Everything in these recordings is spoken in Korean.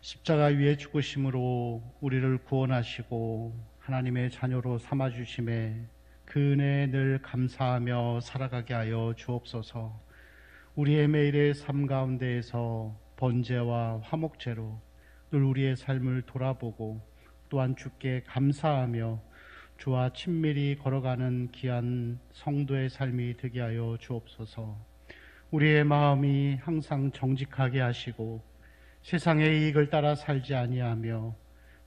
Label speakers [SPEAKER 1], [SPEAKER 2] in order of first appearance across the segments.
[SPEAKER 1] 십자가 위에 죽으심으로 우리를 구원하시고 하나님의 자녀로 삼아주심에 그 은혜에 늘 감사하며 살아가게 하여 주옵소서. 우리의 매일의 삶 가운데에서 번제와 화목제로 늘 우리의 삶을 돌아보고 또한 주께 감사하며 주와 친밀히 걸어가는 귀한 성도의 삶이 되게 하여 주옵소서. 우리의 마음이 항상 정직하게 하시고 세상의 이익을 따라 살지 아니하며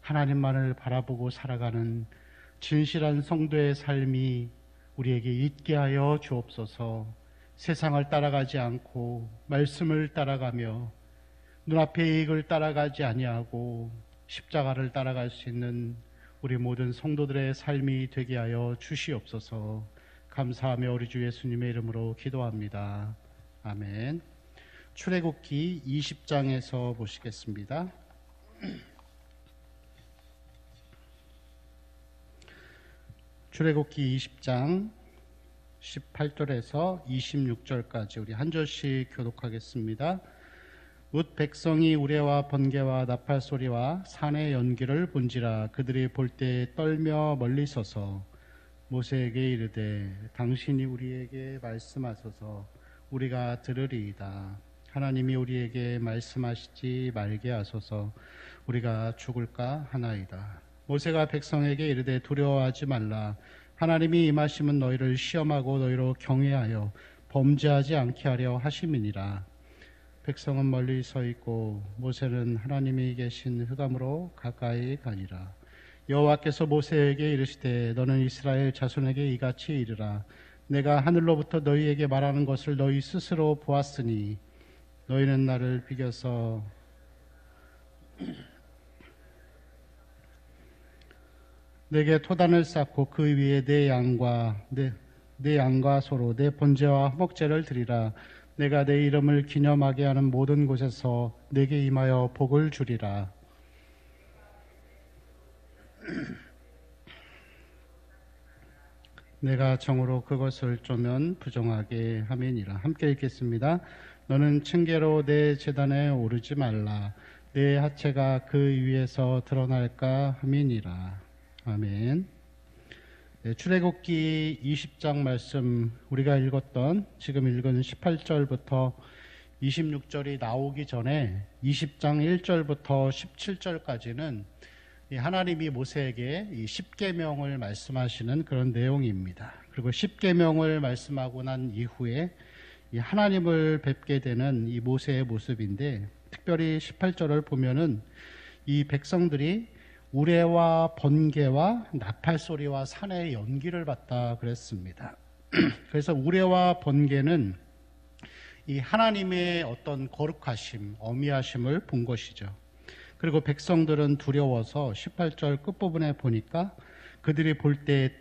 [SPEAKER 1] 하나님만을 바라보고 살아가는 진실한 성도의 삶이 우리에게 있게 하여 주옵소서. 세상을 따라가지 않고 말씀을 따라가며 눈앞의 이익을 따라가지 아니하고 십자가를 따라갈 수 있는 우리 모든 성도들의 삶이 되게 하여 주시옵소서. 감사하며 우리 주 예수님의 이름으로 기도합니다. 아멘. 출애굽기 20장에서 보시겠습니다. 출애굽기 20장 18절에서 26절까지 우리 한 절씩 교독하겠습니다. 뭇 백성이 우레와 번개와 나팔 소리와 산의 연기를 본지라 그들이 볼 때 떨며 멀리 서서 모세에게 이르되 당신이 우리에게 말씀하소서 우리가 들으리이다. 하나님이 우리에게 말씀하시지 말게 하소서 우리가 죽을까 하나이다. 모세가 백성에게 이르되 두려워하지 말라. 하나님이 임하심은 너희를 시험하고 너희로 경외하여 범죄하지 않게 하려 하심이니라. 백성은 멀리 서 있고 모세는 하나님이 계신 흑암으로 가까이 가니라. 여호와께서 모세에게 이르시되 너는 이스라엘 자손에게 이같이 이르라. 내가 하늘로부터 너희에게 말하는 것을 너희 스스로 보았으니 너희는 나를 비겨서 내게 토단을 쌓고 그 위에 내 양과 소로 내 번제와 화목제를 드리라. 내가 내 이름을 기념하게 하는 모든 곳에서 내게 임하여 복을 주리라. 내가 정으로 그것을 쪼면 부정하게 함이니라. 함께 읽겠습니다. 너는 층계로 내 제단에 오르지 말라. 내 하체가 그 위에서 드러날까 함이니라. 아멘. 네, 출애굽기 20장 말씀 우리가 읽었던 지금 읽은 18절부터 26절이 나오기 전에 20장 1절부터 17절까지는 하나님이 모세에게 이 십계명을 말씀하시는 그런 내용입니다. 그리고 십계명을 말씀하고 난 이후에 이 하나님을 뵙게 되는 이 모세의 모습인데, 특별히 18절을 보면은 이 백성들이 우레와 번개와 나팔 소리와 산의 연기를 봤다 그랬습니다. 그래서 우레와 번개는 이 하나님의 어떤 거룩하심, 어미하심을 본 것이죠. 그리고 백성들은 두려워서 18절 끝부분에 보니까 그들이 볼 때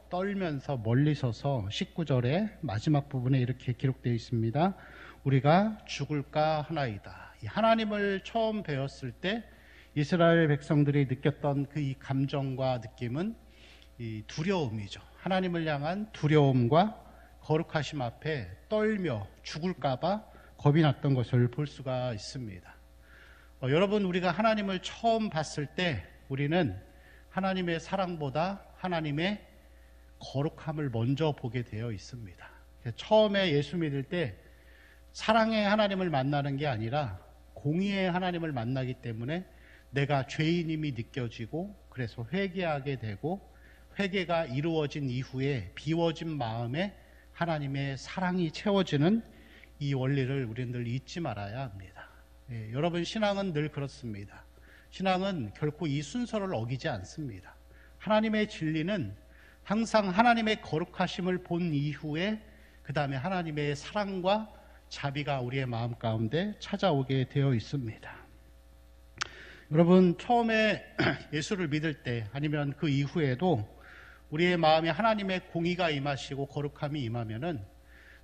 [SPEAKER 1] 떨면서 멀리 서서 19절의 마지막 부분에 이렇게 기록되어 있습니다. 우리가 죽을까 하나이다. 하나님을 처음 배웠을 때 이스라엘 백성들이 느꼈던 그 이 감정과 느낌은 이 두려움이죠. 하나님을 향한 두려움과 거룩하심 앞에 떨며 죽을까봐 겁이 났던 것을 볼 수가 있습니다. 여러분, 우리가 하나님을 처음 봤을 때 우리는 하나님의 사랑보다 하나님의 거룩함을 먼저 보게 되어 있습니다. 처음에 예수 믿을 때 사랑의 하나님을 만나는 게 아니라 공의의 하나님을 만나기 때문에 내가 죄인임이 느껴지고 그래서 회개하게 되고, 회개가 이루어진 이후에 비워진 마음에 하나님의 사랑이 채워지는 이 원리를 우리는 늘 잊지 말아야 합니다. 여러분, 신앙은 늘 그렇습니다. 신앙은 결코 이 순서를 어기지 않습니다. 하나님의 진리는 항상 하나님의 거룩하심을 본 이후에 그 다음에 하나님의 사랑과 자비가 우리의 마음 가운데 찾아오게 되어 있습니다. 여러분, 처음에 예수를 믿을 때 아니면 그 이후에도 우리의 마음에 하나님의 공의가 임하시고 거룩함이 임하면은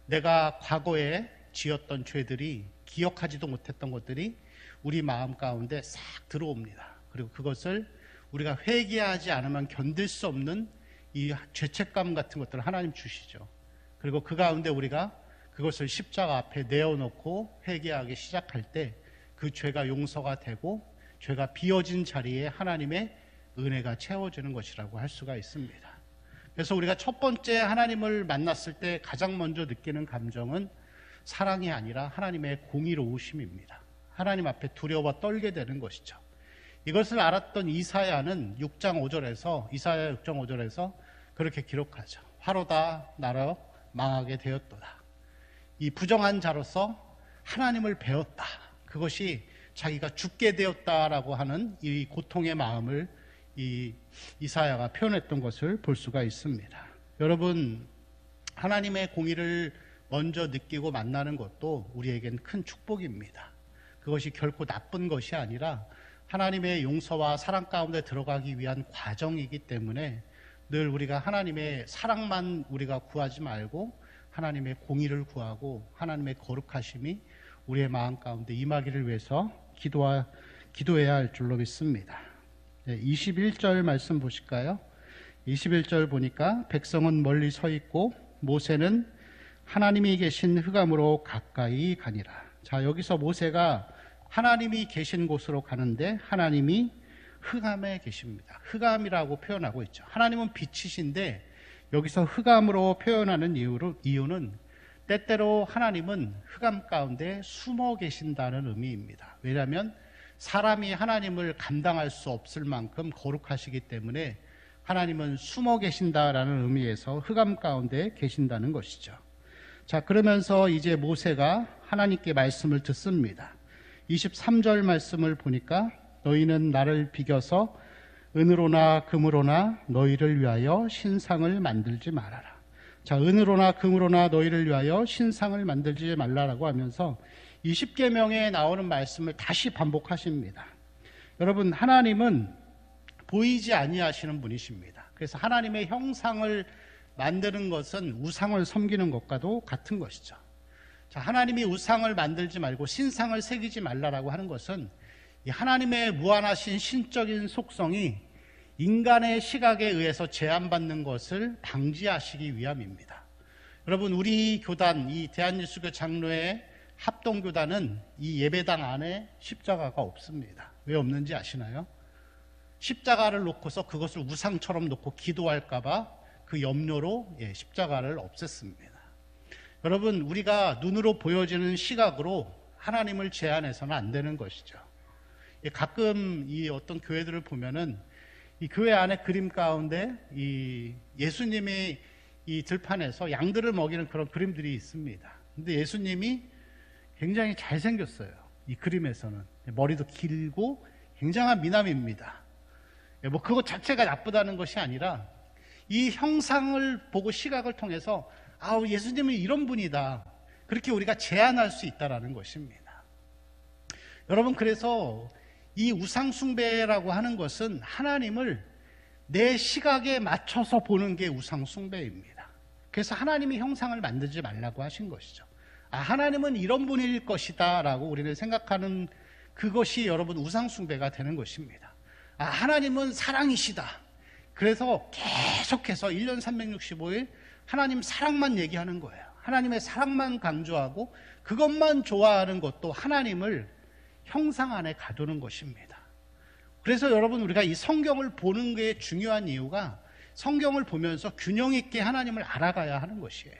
[SPEAKER 1] 내가 과거에 지었던 죄들이, 기억하지도 못했던 것들이 우리 마음 가운데 싹 들어옵니다. 그리고 그것을 우리가 회개하지 않으면 견딜 수 없는 이 죄책감 같은 것들을 하나님 주시죠. 그리고 그 가운데 우리가 그것을 십자가 앞에 내어놓고 회개하기 시작할 때 그 죄가 용서가 되고 죄가 비어진 자리에 하나님의 은혜가 채워지는 것이라고 할 수가 있습니다. 그래서 우리가 첫 번째 하나님을 만났을 때 가장 먼저 느끼는 감정은 사랑이 아니라 하나님의 공의로우심입니다. 하나님 앞에 두려워 떨게 되는 것이죠. 이것을 알았던 이사야 6장 5절에서 그렇게 기록하죠. 화로다 나로 망하게 되었도다. 이 부정한 자로서 하나님을 배웠다. 그것이 자기가 죽게 되었다라고 하는 이 고통의 마음을 이 이사야가 표현했던 것을 볼 수가 있습니다. 여러분, 하나님의 공의를 먼저 느끼고 만나는 것도 우리에겐 큰 축복입니다. 그것이 결코 나쁜 것이 아니라 하나님의 용서와 사랑 가운데 들어가기 위한 과정이기 때문에 늘 우리가 하나님의 사랑만 우리가 구하지 말고 하나님의 공의를 구하고 하나님의 거룩하심이 우리의 마음 가운데 임하기를 위해서 기도해야 할 줄로 믿습니다. 21절 말씀 보실까요? 21절 보니까 백성은 멀리 서 있고 모세는 하나님이 계신 흑암으로 가까이 가니라. 자, 여기서 모세가 하나님이 계신 곳으로 가는데 하나님이 흑암에 계십니다. 흑암이라고 표현하고 있죠. 하나님은 빛이신데 여기서 흑암으로 표현하는 이유는 때때로 하나님은 흑암 가운데 숨어 계신다는 의미입니다. 왜냐하면 사람이 하나님을 감당할 수 없을 만큼 거룩하시기 때문에 하나님은 숨어 계신다라는 의미에서 흑암 가운데 계신다는 것이죠. 자, 그러면서 이제 모세가 하나님께 말씀을 듣습니다. 23절 말씀을 보니까 너희는 나를 비겨서 은으로나 금으로나 너희를 위하여 신상을 만들지 말아라. 자, 은으로나 금으로나 너희를 위하여 신상을 만들지 말라라고 하면서 이 십계명에 나오는 말씀을 다시 반복하십니다. 여러분, 하나님은 보이지 아니하시는 분이십니다. 그래서 하나님의 형상을 만드는 것은 우상을 섬기는 것과도 같은 것이죠. 자, 하나님이 우상을 만들지 말고 신상을 새기지 말라라고 하는 것은 이 하나님의 무한하신 신적인 속성이 인간의 시각에 의해서 제한받는 것을 방지하시기 위함입니다. 여러분, 우리 교단, 이 대한예수교 장로의 합동교단은 이 예배당 안에 십자가가 없습니다. 왜 없는지 아시나요? 십자가를 놓고서 그것을 우상처럼 놓고 기도할까봐 그 염려로 십자가를 없앴습니다. 여러분, 우리가 눈으로 보여지는 시각으로 하나님을 제한해서는 안 되는 것이죠. 가끔 이 어떤 교회들을 보면은 이 교회 안에 그림 가운데 이 예수님이 이 들판에서 양들을 먹이는 그런 그림들이 있습니다. 근데 예수님이 굉장히 잘생겼어요. 이 그림에서는. 머리도 길고 굉장한 미남입니다. 뭐 그것 자체가 나쁘다는 것이 아니라 이 형상을 보고 시각을 통해서 예수님은 이런 분이다. 그렇게 우리가 제안할 수 있다는 것입니다. 여러분, 그래서 이 우상숭배라고 하는 것은 하나님을 내 시각에 맞춰서 보는 게 우상숭배입니다. 그래서 하나님이 형상을 만들지 말라고 하신 것이죠. 하나님은 이런 분일 것이다 라고 우리는 생각하는 그것이 여러분 우상숭배가 되는 것입니다. 하나님은 사랑이시다. 그래서 계속해서 1년 365일 하나님 사랑만 얘기하는 거예요. 하나님의 사랑만 강조하고 그것만 좋아하는 것도 하나님을 형상 안에 가두는 것입니다. 그래서 여러분, 우리가 이 성경을 보는 게 중요한 이유가 성경을 보면서 균형 있게 하나님을 알아가야 하는 것이에요.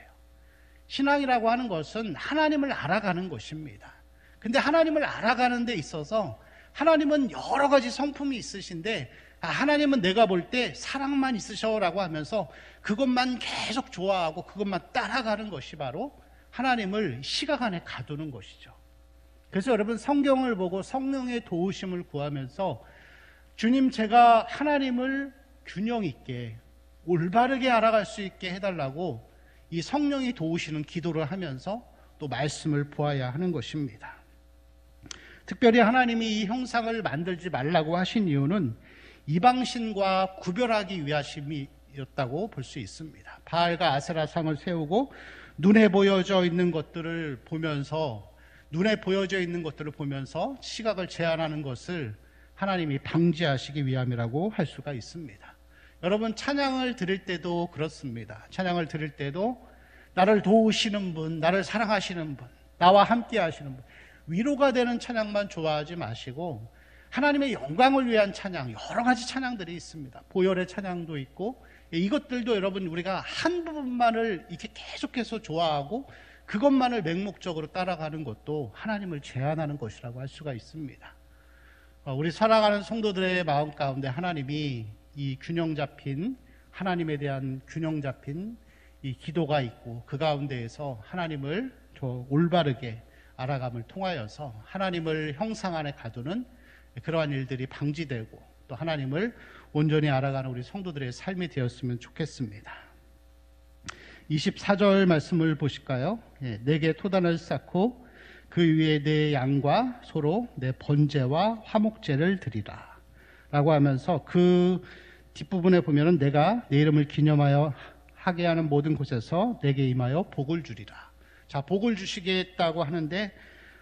[SPEAKER 1] 신앙이라고 하는 것은 하나님을 알아가는 것입니다. 근데 하나님을 알아가는 데 있어서 하나님은 여러 가지 성품이 있으신데 하나님은 내가 볼 때 사랑만 있으셔라고 하면서 그것만 계속 좋아하고 그것만 따라가는 것이 바로 하나님을 시각 안에 가두는 것이죠. 그래서 여러분, 성경을 보고 성령의 도우심을 구하면서 주님, 제가 하나님을 균형 있게 올바르게 알아갈 수 있게 해달라고 이 성령이 도우시는 기도를 하면서 또 말씀을 보아야 하는 것입니다. 특별히 하나님이 이 형상을 만들지 말라고 하신 이유는 이방신과 구별하기 위하심이었다고 볼 수 있습니다. 바알과 아세라 상을 세우고 눈에 보여져 있는 것들을 보면서 시각을 제한하는 것을 하나님이 방지하시기 위함이라고 할 수가 있습니다. 여러분, 찬양을 드릴 때도 그렇습니다. 찬양을 드릴 때도 나를 도우시는 분, 나를 사랑하시는 분, 나와 함께 하시는 분, 위로가 되는 찬양만 좋아하지 마시고 하나님의 영광을 위한 찬양, 여러 가지 찬양들이 있습니다. 보혈의 찬양도 있고, 이것들도 여러분 우리가 한 부분만을 이렇게 계속해서 좋아하고 그것만을 맹목적으로 따라가는 것도 하나님을 제한하는 것이라고 할 수가 있습니다. 우리 살아가는 성도들의 마음 가운데 하나님이 이 균형 잡힌, 하나님에 대한 균형 잡힌 이 기도가 있고, 그 가운데에서 하나님을 올바르게 알아감을 통하여서 하나님을 형상 안에 가두는 그러한 일들이 방지되고, 또 하나님을 온전히 알아가는 우리 성도들의 삶이 되었으면 좋겠습니다. 24절 말씀을 보실까요? 내게 토단을 쌓고 그 위에 내 양과 소로 내 번제와 화목제를 드리라 라고 하면서, 그 뒷부분에 보면은 내가 내 이름을 기념하여 하게 하는 모든 곳에서 내게 임하여 복을 주리라. 자, 복을 주시겠다고 하는데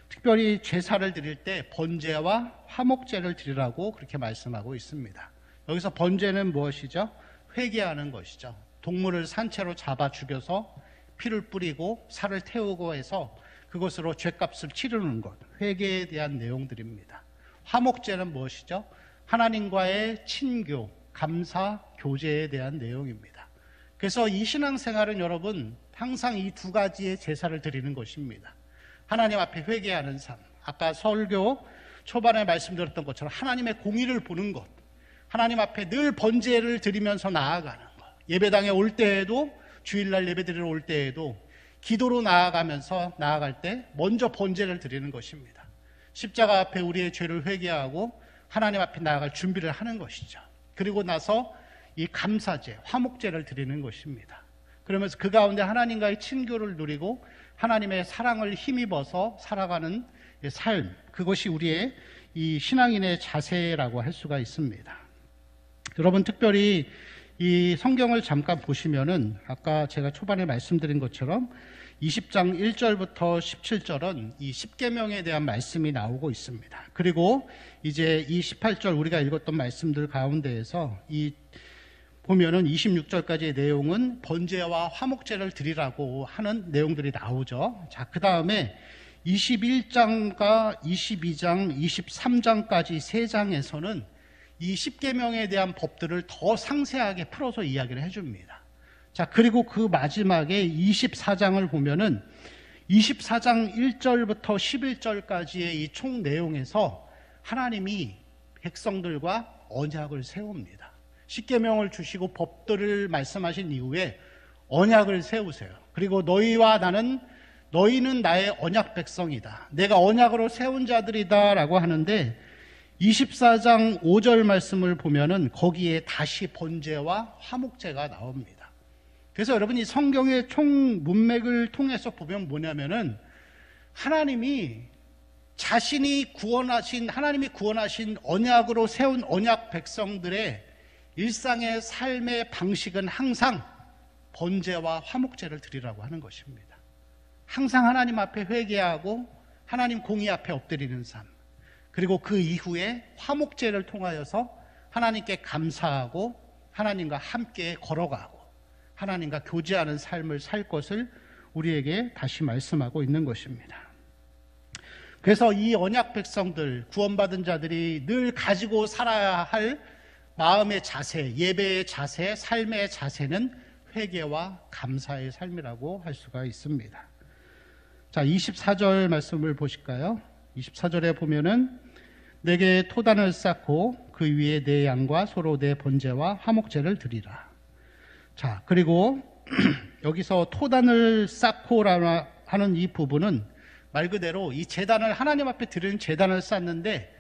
[SPEAKER 1] 특별히 제사를 드릴 때 번제와 화목제를 드리라고 그렇게 말씀하고 있습니다. 여기서 번제는 무엇이죠? 회개하는 것이죠. 동물을 산채로 잡아 죽여서 피를 뿌리고 살을 태우고 해서 그것으로 죄값을 치르는 것, 회개에 대한 내용들입니다. 화목제는 무엇이죠? 하나님과의 친교, 감사, 교제에 대한 내용입니다. 그래서 이 신앙생활은 여러분 항상 이 두 가지의 제사를 드리는 것입니다. 하나님 앞에 회개하는 삶, 아까 설교 초반에 말씀드렸던 것처럼 하나님의 공의를 보는 것, 하나님 앞에 늘 번제를 드리면서 나아가는 것, 예배당에 올 때에도, 주일날 예배드리러 올 때에도 기도로 나아가면서 나아갈 때 먼저 번제를 드리는 것입니다. 십자가 앞에 우리의 죄를 회개하고 하나님 앞에 나아갈 준비를 하는 것이죠. 그리고 나서 이 감사제, 화목제를 드리는 것입니다. 그러면서 그 가운데 하나님과의 친교를 누리고 하나님의 사랑을 힘입어서 살아가는 삶, 그것이 우리의 이 신앙인의 자세라고 할 수가 있습니다. 여러분, 특별히 이 성경을 잠깐 보시면은 아까 제가 초반에 말씀드린 것처럼 20장 1절부터 17절은 이 십계명에 대한 말씀이 나오고 있습니다. 그리고 이제 이 18절 우리가 읽었던 말씀들 가운데에서 이 보면은 26절까지의 내용은 번제와 화목제를 드리라고 하는 내용들이 나오죠. 자, 그 다음에 21장과 22장, 23장까지 세 장에서는 이 십계명에 대한 법들을 더 상세하게 풀어서 이야기를 해줍니다. 자, 그리고 그 마지막에 24장을 보면은 24장 1절부터 11절까지의 이 총 내용에서 하나님이 백성들과 언약을 세웁니다. 십계명을 주시고 법들을 말씀하신 이후에 언약을 세우세요. 그리고 너희는 나의 언약 백성이다, 내가 언약으로 세운 자들이다 라고 하는데, 24장 5절 말씀을 보면은 거기에 다시 번제와 화목제가 나옵니다. 그래서 여러분이 성경의 총 문맥을 통해서 보면 뭐냐면은 하나님이 하나님이 구원하신 언약으로 세운 언약 백성들의 일상의 삶의 방식은 항상 번제와 화목제를 드리라고 하는 것입니다. 항상 하나님 앞에 회개하고 하나님 공의 앞에 엎드리는 삶, 그리고 그 이후에 화목제를 통하여서 하나님께 감사하고 하나님과 함께 걸어가고 하나님과 교제하는 삶을 살 것을 우리에게 다시 말씀하고 있는 것입니다. 그래서 이 언약 백성들, 구원받은 자들이 늘 가지고 살아야 할 마음의 자세, 예배의 자세, 삶의 자세는 회개와 감사의 삶이라고 할 수가 있습니다. 자, 24절 말씀을 보실까요? 24절에 보면은 내게 토단을 쌓고 그 위에 내 양과 소로 내 번제와 화목제를 드리라. 자, 그리고 여기서 토단을 쌓고라는 하는 이 부분은 말 그대로 이 제단을 하나님 앞에 드리는 제단을 쌓는데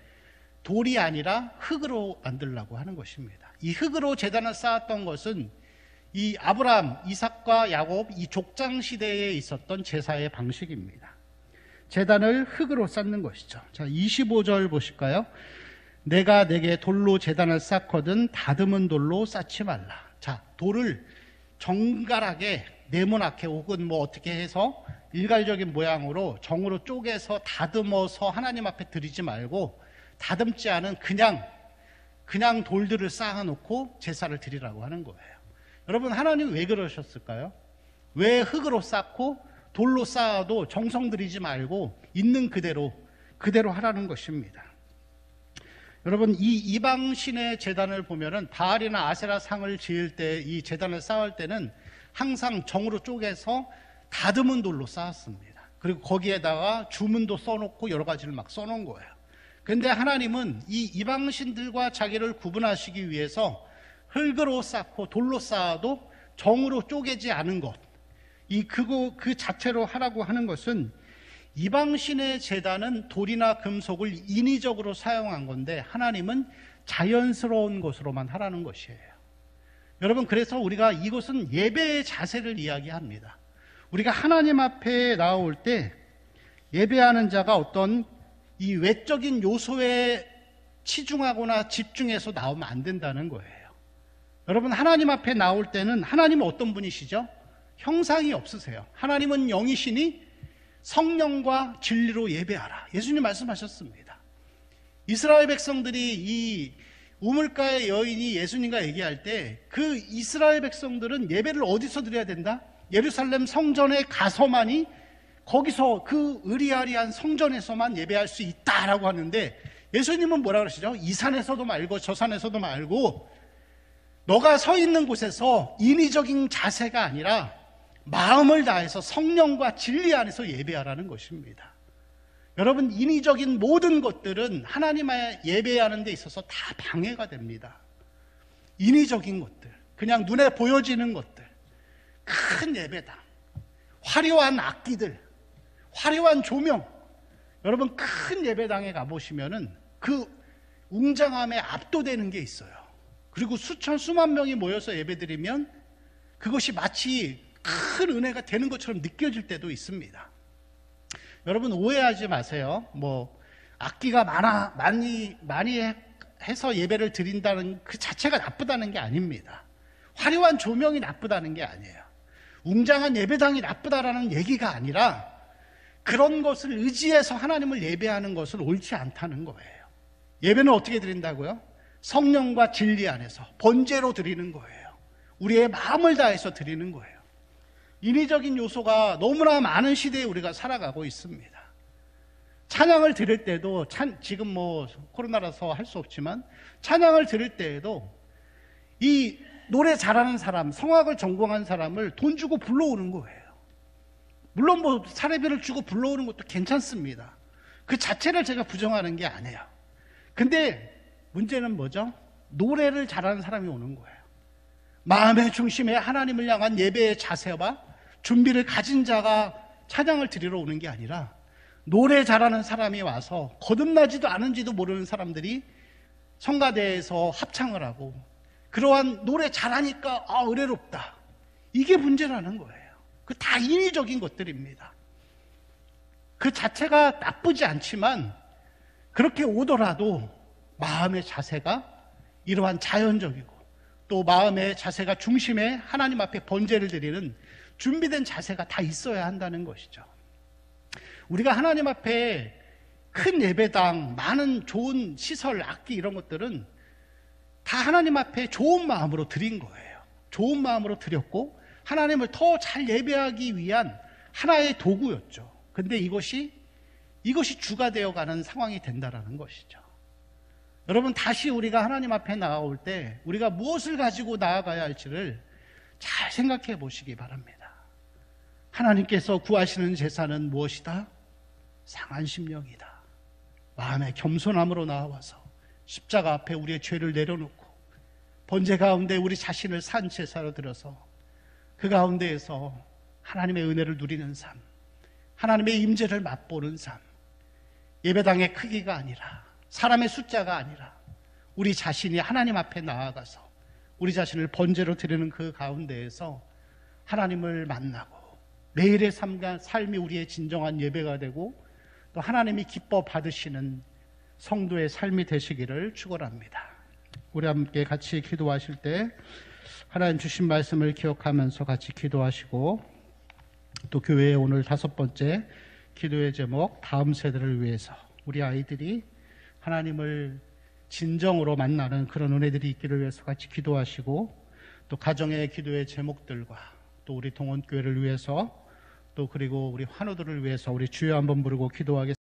[SPEAKER 1] 돌이 아니라 흙으로 만들려고 하는 것입니다. 이 흙으로 제단을 쌓았던 것은 이 아브라함, 이삭과 야곱 이 족장 시대에 있었던 제사의 방식입니다. 제단을 흙으로 쌓는 것이죠. 자, 25절 보실까요? 내가 내게 돌로 제단을 쌓거든 다듬은 돌로 쌓지 말라. 자, 돌을 정갈하게 네모나게 혹은 뭐 어떻게 해서 일괄적인 모양으로 정으로 쪼개서 다듬어서 하나님 앞에 드리지 말고 다듬지 않은 그냥 돌들을 쌓아놓고 제사를 드리라고 하는 거예요. 여러분, 하나님 왜 그러셨을까요? 왜 흙으로 쌓고 돌로 쌓아도 정성 들이지 말고 있는 그대로 그대로 하라는 것입니다. 여러분, 이 이방신의 제단을 보면은 바알이나 아세라 상을 지을 때, 이 제단을 쌓을 때는 항상 정으로 쪼개서 다듬은 돌로 쌓았습니다. 그리고 거기에다가 주문도 써놓고 여러 가지를 막 써놓은 거예요. 그런데 하나님은 이 이방신들과 자기를 구분하시기 위해서 흙으로 쌓고 돌로 쌓아도 정으로 쪼개지 않은 것, 그 자체로 하라고 하는 것은, 이방신의 제단은 돌이나 금속을 인위적으로 사용한 건데 하나님은 자연스러운 것으로만 하라는 것이에요. 여러분, 그래서 우리가 이것은 예배의 자세를 이야기합니다. 우리가 하나님 앞에 나올 때 예배하는 자가 어떤 이 외적인 요소에 치중하거나 집중해서 나오면 안 된다는 거예요. 여러분, 하나님 앞에 나올 때는 하나님은 어떤 분이시죠? 형상이 없으세요. 하나님은 영이시니 성령과 진리로 예배하라. 예수님 말씀하셨습니다. 이스라엘 백성들이 이 우물가의 여인이 예수님과 얘기할 때 그 이스라엘 백성들은 예배를 어디서 드려야 된다? 예루살렘 성전에 가서만이, 거기서 그 의리아리한 성전에서만 예배할 수 있다라고 하는데, 예수님은 뭐라 그러시죠? 이 산에서도 말고 저 산에서도 말고 너가 서 있는 곳에서 인위적인 자세가 아니라 마음을 다해서 성령과 진리 안에서 예배하라는 것입니다. 여러분, 인위적인 모든 것들은 하나님의 예배하는 데 있어서 다 방해가 됩니다. 인위적인 것들, 그냥 눈에 보여지는 것들, 큰 예배당, 화려한 악기들, 화려한 조명, 여러분 큰 예배당에 가보시면은 그 웅장함에 압도되는 게 있어요. 그리고 수천 수만 명이 모여서 예배드리면 그것이 마치 큰 은혜가 되는 것처럼 느껴질 때도 있습니다. 여러분, 오해하지 마세요. 악기가 많이 해서 예배를 드린다는 그 자체가 나쁘다는 게 아닙니다. 화려한 조명이 나쁘다는 게 아니에요. 웅장한 예배당이 나쁘다라는 얘기가 아니라, 그런 것을 의지해서 하나님을 예배하는 것은 옳지 않다는 거예요. 예배는 어떻게 드린다고요? 성령과 진리 안에서 번제로 드리는 거예요. 우리의 마음을 다해서 드리는 거예요. 인위적인 요소가 너무나 많은 시대에 우리가 살아가고 있습니다. 찬양을 드릴 때도, 지금 코로나라서 할 수 없지만 찬양을 드릴 때에도 이 노래 잘하는 사람, 성악을 전공한 사람을 돈 주고 불러오는 거예요. 물론 사례비를 주고 불러오는 것도 괜찮습니다. 그 자체를 제가 부정하는 게 아니에요. 근데 문제는 뭐죠? 노래를 잘하는 사람이 오는 거예요. 마음의 중심에 하나님을 향한 예배의 자세와 준비를 가진 자가 찬양을 드리러 오는 게 아니라, 노래 잘하는 사람이 와서 거듭나지도 않은지도 모르는 사람들이 성가대에서 합창을 하고, 그러한 노래 잘하니까 은혜롭다, 이게 문제라는 거예요. 그 다 인위적인 것들입니다. 그 자체가 나쁘지 않지만 그렇게 오더라도 마음의 자세가 이러한 자연적이고, 또 마음의 자세가 중심에 하나님 앞에 번제를 드리는 준비된 자세가 다 있어야 한다는 것이죠. 우리가 하나님 앞에 큰 예배당, 많은 좋은 시설, 악기 이런 것들은 다 하나님 앞에 좋은 마음으로 드린 거예요. 좋은 마음으로 드렸고 하나님을 더 잘 예배하기 위한 하나의 도구였죠. 근데 이것이 주가 되어가는 상황이 된다라는 것이죠. 여러분, 다시 우리가 하나님 앞에 나아올 때 우리가 무엇을 가지고 나아가야 할지를 잘 생각해 보시기 바랍니다. 하나님께서 구하시는 제사는 무엇이다? 상한 심령이다. 마음의 겸손함으로 나와서 십자가 앞에 우리의 죄를 내려놓고 번제 가운데 우리 자신을 산 제사로 들어서 그 가운데에서 하나님의 은혜를 누리는 삶, 하나님의 임재를 맛보는 삶, 예배당의 크기가 아니라, 사람의 숫자가 아니라 우리 자신이 하나님 앞에 나아가서 우리 자신을 번제로 드리는 그 가운데에서 하나님을 만나고 매일의 삶이 우리의 진정한 예배가 되고 또 하나님이 기뻐 받으시는 성도의 삶이 되시기를 축원합니다. 우리 함께 같이 기도하실 때 하나님 주신 말씀을 기억하면서 같이 기도하시고, 또 교회의 오늘 5번째 기도의 제목, 다음 세대를 위해서 우리 아이들이 하나님을 진정으로 만나는 그런 은혜들이 있기를 위해서 같이 기도하시고, 또 가정의 기도의 제목들과 또 우리 동원교회를 위해서, 또 그리고 우리 환우들을 위해서 우리 주여 한번 부르고 기도하겠습니다.